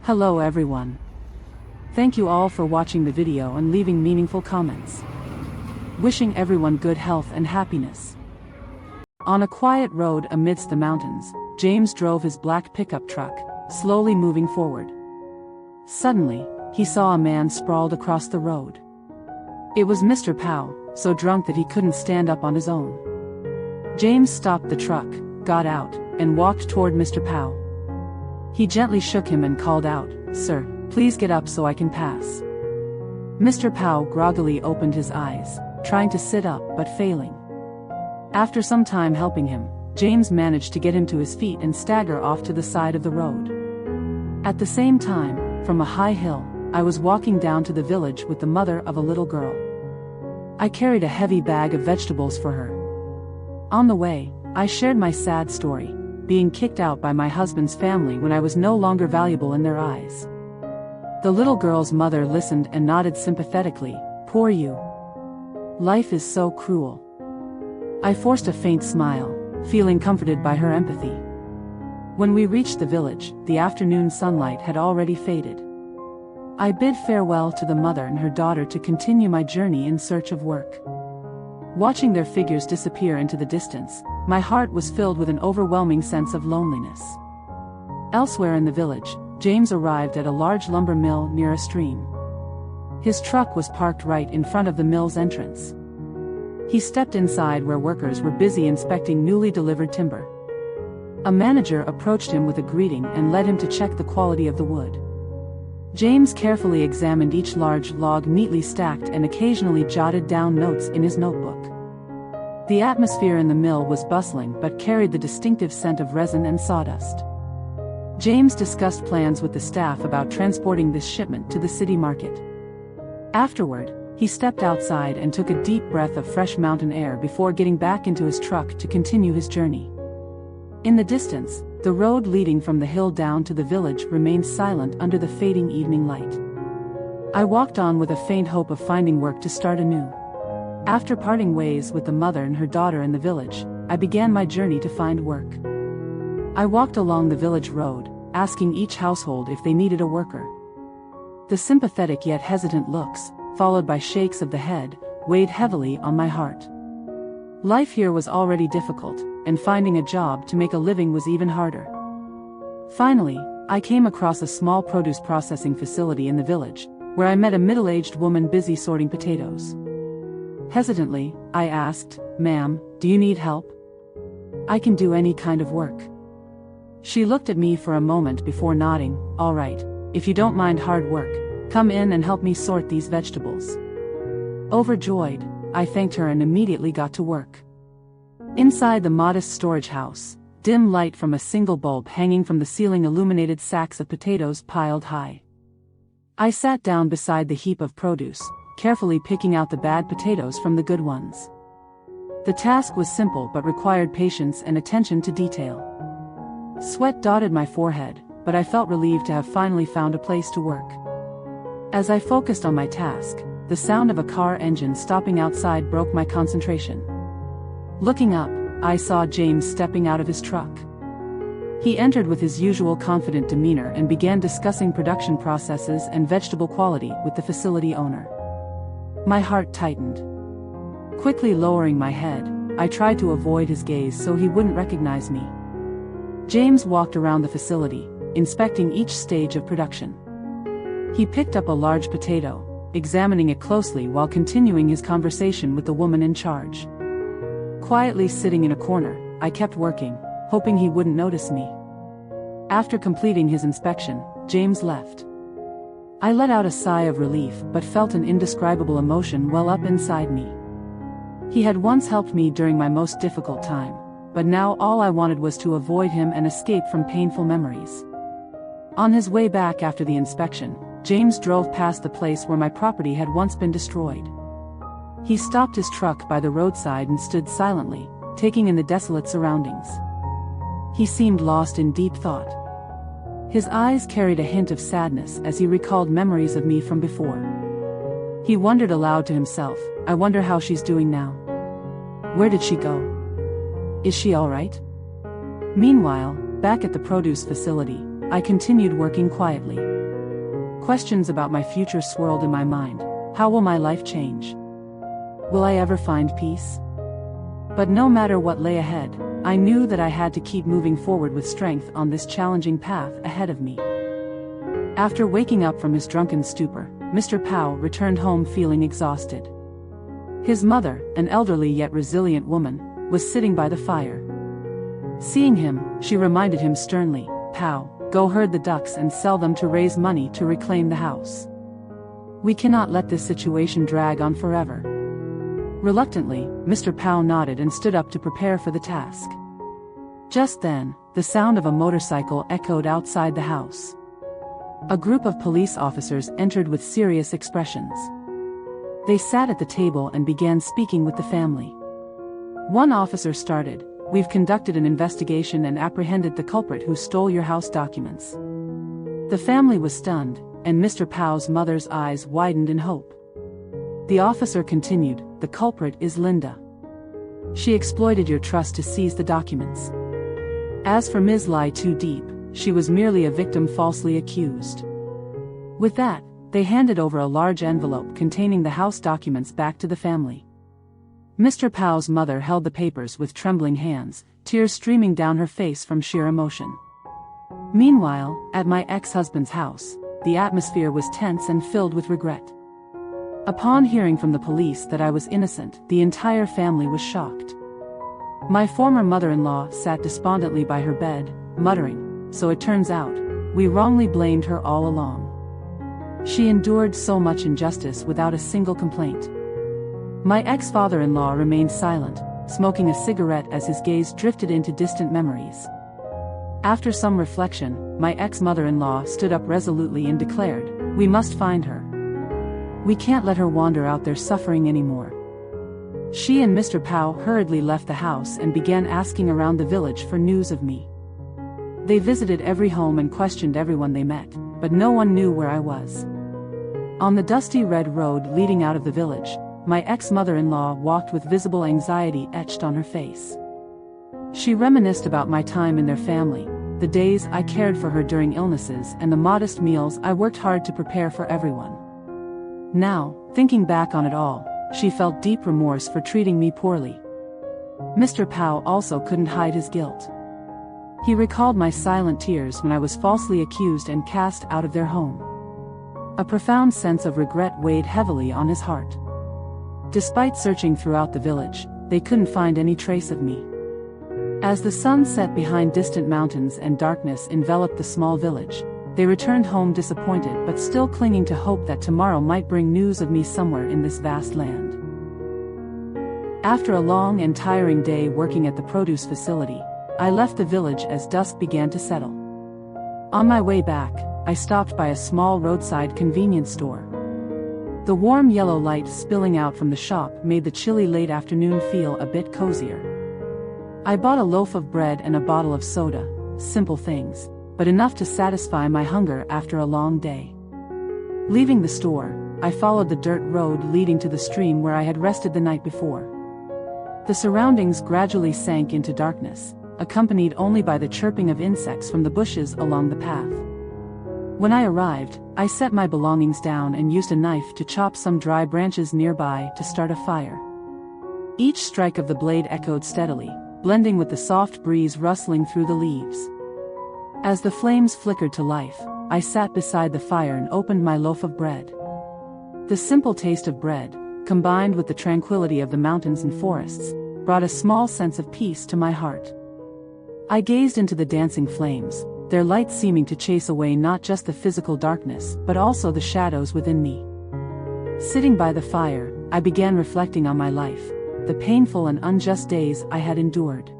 Hello everyone. Thank you all for watching the video and leaving meaningful comments. Wishing everyone good health and happiness. On a quiet road amidst the mountains, James drove his black pickup truck, slowly moving forward. Suddenly, he saw a man sprawled across the road. It was Mr. Pow, so drunk that he couldn't stand up on his own. James stopped the truck, got out, and walked toward Mr. Pow. He gently shook him and called out, "Sir, please get up so I can pass." Mr. Pow groggily opened his eyes, trying to sit up but failing. After some time helping him, James managed to get him to his feet and stagger off to the side of the road. At the same time, from a high hill, I was walking down to the village with the mother of a little girl. I carried a heavy bag of vegetables for her. On the way, I shared my sad story, being kicked out by my husband's family when I was no longer valuable in their eyes. The little girl's mother listened and nodded sympathetically. "Poor you. Life is so cruel." I forced a faint smile, feeling comforted by her empathy. When we reached the village, the afternoon sunlight had already faded. I bid farewell to the mother and her daughter to continue my journey in search of work. Watching their figures disappear into the distance, my heart was filled with an overwhelming sense of loneliness. Elsewhere in the village, James arrived at a large lumber mill near a stream. His truck was parked right in front of the mill's entrance. He stepped inside where workers were busy inspecting newly delivered timber. A manager approached him with a greeting and led him to check the quality of the wood. James carefully examined each large log neatly stacked and occasionally jotted down notes in his notebook. The atmosphere in the mill was bustling but carried the distinctive scent of resin and sawdust. James discussed plans with the staff about transporting this shipment to the city market. Afterward, he stepped outside and took a deep breath of fresh mountain air before getting back into his truck to continue his journey. In the distance, the road leading from the hill down to the village remained silent under the fading evening light. I walked on with a faint hope of finding work to start anew. After parting ways with the mother and her daughter in the village, I began my journey to find work. I walked along the village road, asking each household if they needed a worker. The sympathetic yet hesitant looks, followed by shakes of the head, weighed heavily on my heart. Life here was already difficult, and finding a job to make a living was even harder. Finally, I came across a small produce processing facility in the village, where I met a middle-aged woman busy sorting potatoes. Hesitantly, I asked, "Ma'am, do you need help?" "I can do any kind of work." She looked at me for a moment before nodding. "All right, if you don't mind hard work, come in and help me sort these vegetables." Overjoyed, I thanked her and immediately got to work. Inside the modest storage house, dim light from a single bulb hanging from the ceiling illuminated sacks of potatoes piled high. I sat down beside the heap of produce, carefully picking out the bad potatoes from the good ones. The task was simple but required patience and attention to detail. Sweat dotted my forehead, but I felt relieved to have finally found a place to work. As I focused on my task, the sound of a car engine stopping outside broke my concentration. Looking up, I saw James stepping out of his truck. He entered with his usual confident demeanor and began discussing production processes and vegetable quality with the facility owner. My heart tightened. Quickly lowering my head, I tried to avoid his gaze so he wouldn't recognize me. James walked around the facility, inspecting each stage of production. He picked up a large potato, examining it closely while continuing his conversation with the woman in charge. Quietly sitting in a corner, I kept working, hoping he wouldn't notice me. After completing his inspection, James left. I let out a sigh of relief but felt an indescribable emotion well up inside me. He had once helped me during my most difficult time, but now all I wanted was to avoid him and escape from painful memories. On his way back after the inspection, James drove past the place where my property had once been destroyed. He stopped his truck by the roadside and stood silently, taking in the desolate surroundings. He seemed lost in deep thought. His eyes carried a hint of sadness as he recalled memories of me from before. He wondered aloud to himself, "I wonder how she's doing now. Where did she go? Is she all right?" Meanwhile, back at the produce facility, I continued working quietly. Questions about my future swirled in my mind. How will my life change? Will I ever find peace? But no matter what lay ahead, I knew that I had to keep moving forward with strength on this challenging path ahead of me. After waking up from his drunken stupor, Mr. Pow returned home feeling exhausted. His mother, an elderly yet resilient woman, was sitting by the fire. Seeing him, she reminded him sternly, "Pow, go herd the ducks and sell them to raise money to reclaim the house. We cannot let this situation drag on forever." Reluctantly, Mr. Pow nodded and stood up to prepare for the task. Just then, the sound of a motorcycle echoed outside the house. A group of police officers entered with serious expressions. They sat at the table and began speaking with the family. One officer started, "We've conducted an investigation and apprehended the culprit who stole your house documents." The family was stunned, and Mr. Pow's mother's eyes widened in hope. The officer continued, "The culprit is Linda. She exploited your trust to seize the documents. As for Ms. Ly Tu Diep, she was merely a victim falsely accused." With that, they handed over a large envelope containing the house documents back to the family. Mr. Pow's mother held the papers with trembling hands, tears streaming down her face from sheer emotion. Meanwhile, at my ex-husband's house, the atmosphere was tense and filled with regret. Upon hearing from the police that I was innocent, the entire family was shocked. My former mother-in-law sat despondently by her bed, muttering, "So it turns out, we wrongly blamed her all along. She endured so much injustice without a single complaint." My ex-father-in-law remained silent, smoking a cigarette as his gaze drifted into distant memories. After some reflection, my ex-mother-in-law stood up resolutely and declared, "We must find her. We can't let her wander out there suffering anymore." She and Mr. Pow hurriedly left the house and began asking around the village for news of me. They visited every home and questioned everyone they met, but no one knew where I was. On the dusty red road leading out of the village, my ex-mother-in-law walked with visible anxiety etched on her face. She reminisced about my time in their family, the days I cared for her during illnesses and the modest meals I worked hard to prepare for everyone. Now, thinking back on it all, she felt deep remorse for treating me poorly. Mr. Pow also couldn't hide his guilt. He recalled my silent tears when I was falsely accused and cast out of their home. A profound sense of regret weighed heavily on his heart. Despite searching throughout the village, they couldn't find any trace of me. As the sun set behind distant mountains and darkness enveloped the small village, they returned home disappointed but still clinging to hope that tomorrow might bring news of me somewhere in this vast land. After a long and tiring day working at the produce facility, I left the village as dusk began to settle. On my way back, I stopped by a small roadside convenience store. The warm yellow light spilling out from the shop made the chilly late afternoon feel a bit cozier. I bought a loaf of bread and a bottle of soda, simple things, but enough to satisfy my hunger after a long day. Leaving the store, I followed the dirt road leading to the stream where I had rested the night before. The surroundings gradually sank into darkness, accompanied only by the chirping of insects from the bushes along the path. When I arrived, I set my belongings down and used a knife to chop some dry branches nearby to start a fire. Each strike of the blade echoed steadily, blending with the soft breeze rustling through the leaves. As the flames flickered to life, I sat beside the fire and opened my loaf of bread. The simple taste of bread, combined with the tranquility of the mountains and forests, brought a small sense of peace to my heart. I gazed into the dancing flames, their light seeming to chase away not just the physical darkness but also the shadows within me. Sitting by the fire, I began reflecting on my life, the painful and unjust days I had endured.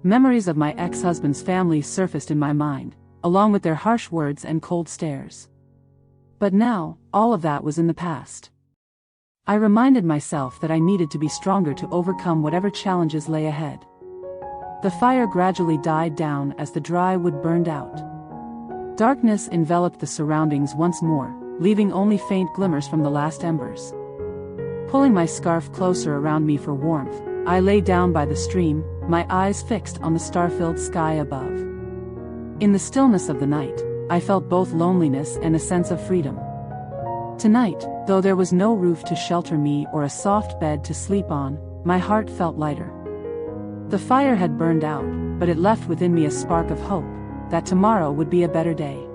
Memories of my ex-husband's family surfaced in my mind, along with their harsh words and cold stares. But now, all of that was in the past. I reminded myself that I needed to be stronger to overcome whatever challenges lay ahead. The fire gradually died down as the dry wood burned out. Darkness enveloped the surroundings once more, leaving only faint glimmers from the last embers. Pulling my scarf closer around me for warmth, I lay down by the stream, my eyes fixed on the star-filled sky above. In the stillness of the night, I felt both loneliness and a sense of freedom. Tonight, though there was no roof to shelter me or a soft bed to sleep on, my heart felt lighter. The fire had burned out, but it left within me a spark of hope that tomorrow would be a better day.